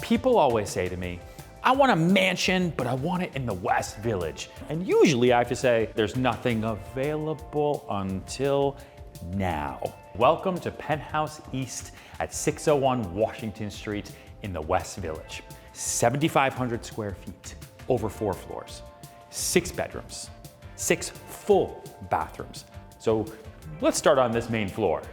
People always say to me, I want a mansion, but I want it in the West Village. And usually I have to say, there's nothing available until now. Welcome to Penthouse East at 601 Washington Street in the West Village. 7,500 square feet, over 4 floors, 6 bedrooms, 6 full bathrooms. So let's start on this main floor.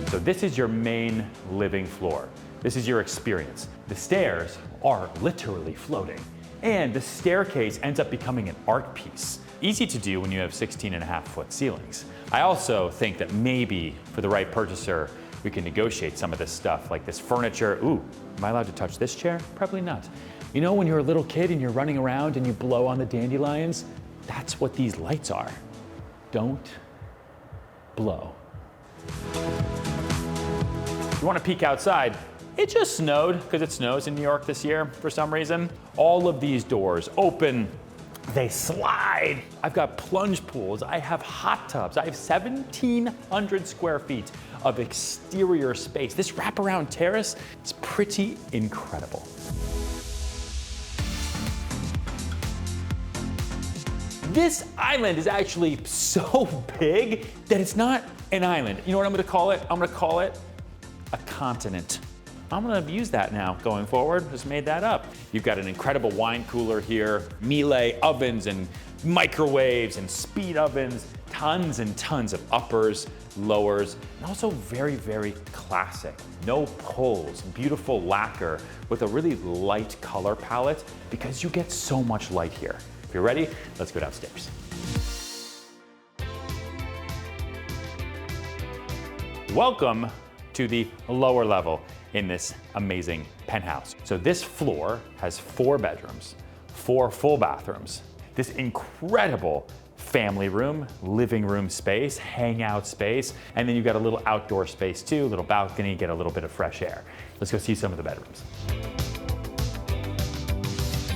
So this is your main living floor. This is your experience. The stairs are literally floating, and the staircase ends up becoming an art piece. Easy to do when you have 16.5-foot ceilings. I also think that maybe for the right purchaser, we can negotiate some of this stuff, like this furniture. Ooh, am I allowed to touch this chair? Probably not. You know when you're a little kid and you're running around and you blow on the dandelions? That's what these lights are. Don't blow. If you want to peek outside, it just snowed, because it snows in New York this year for some reason. All of these doors open, they slide. I've got plunge pools, I have hot tubs, I have 1,700 square feet of exterior space. This wraparound terrace is pretty incredible. This island is actually so big that it's not an island. You know what I'm gonna call it? I'm gonna call it a continent. I'm gonna use that now going forward, just made that up. You've got an incredible wine cooler here, Meile ovens and microwaves and speed ovens, tons and tons of uppers, lowers, and also very, very classic. No pulls, beautiful lacquer with a really light color palette because you get so much light here. If you're ready, let's go downstairs. Welcome to the lower level in this amazing penthouse. So this floor has 4 bedrooms, 4 full bathrooms, this incredible family room, living room space, hangout space, and then you've got a little outdoor space too, a little balcony, get a little bit of fresh air. Let's go see some of the bedrooms.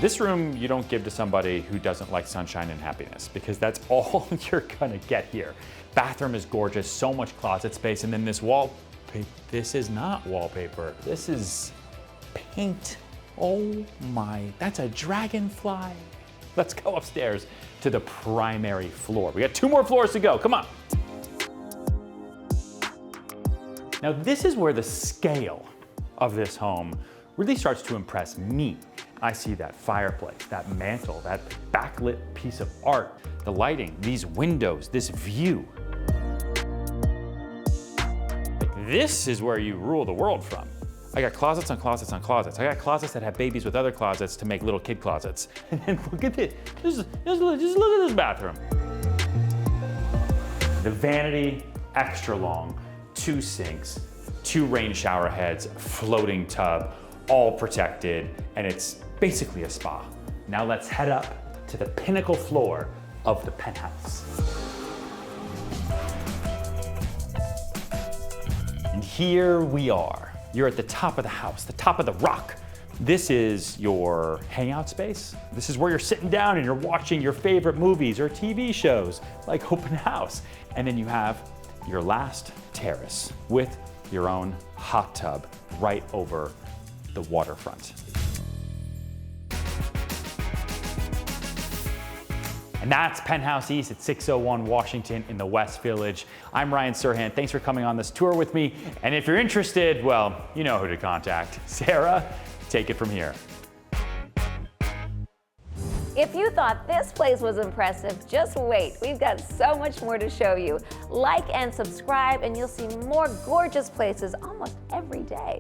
This room you don't give to somebody who doesn't like sunshine and happiness, because that's all you're gonna get here. Bathroom is gorgeous, so much closet space, and then this wall, this is not wallpaper, this is paint. Oh my, that's a dragonfly. Let's go upstairs to the primary floor. We got 2 more floors to go, come on. Now this is where the scale of this home really starts to impress me. I see that fireplace, that mantle, that backlit piece of art, the lighting, these windows, this view. This is where you rule the world from. I got closets on closets on closets. I got closets that have babies with other closets to make little kid closets. And then look at this, just look at this bathroom. The vanity, extra long, 2 sinks, 2 rain shower heads, floating tub, all protected, and it's basically a spa. Now let's head up to the pinnacle floor of the penthouse. And here we are. You're at the top of the house, the top of the rock. This is your hangout space. This is where you're sitting down and you're watching your favorite movies or TV shows, like Open House. And then you have your last terrace with your own hot tub right over the waterfront. And that's Penthouse East at 601 Washington in the West Village. I'm Ryan Serhant. Thanks for coming on this tour with me. And if you're interested, well, you know who to contact. Sarah, take it from here. If you thought this place was impressive, just wait. We've got so much more to show you. Like and subscribe, and you'll see more gorgeous places almost every day.